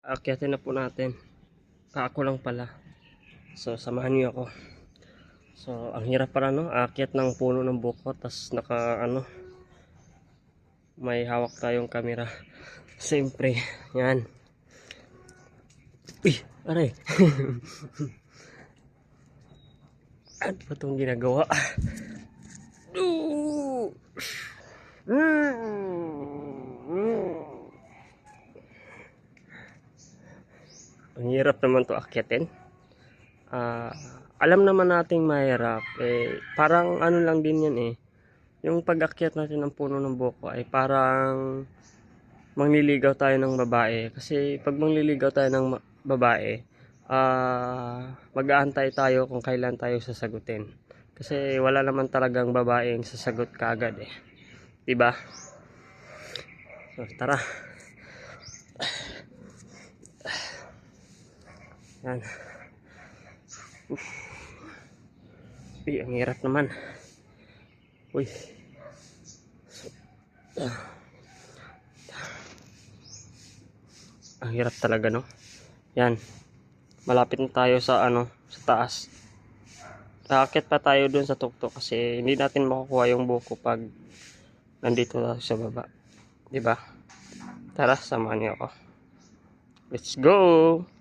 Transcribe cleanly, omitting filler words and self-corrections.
Akyatin na po natin. Ako lang pala. So, samahan niyo ako. So, ang hirap para no, aakyat ng puno ng buko, tas naka ano, may hawak tayong camera. Siyempre, yan. Uy, aray. Ano ba itong ginagawa? Ang hirap naman to akyatin. Alam naman nating mahirap. Parang ano lang din yan eh. Yung pag-akyat natin ng puno ng buko ay parang mangliligaw tayo ng babae. Kasi pag mangliligaw tayo ng babae, mag-aantay tayo kung kailan tayo sasagutin. Kasi wala naman talagang babaeng sasagot kaagad eh. Diba? So, tara. Yan. Uy, ang hirap naman. Uy. Ang hirap talaga, no? Yan. Malapit na tayo sa ano, sa taas. Aakyat pa tayo dun sa tuktok kasi hindi natin makukuha yung buko pag nandito tayo sa baba. 'Di ba? Tara, samahan niyo ako. Let's go.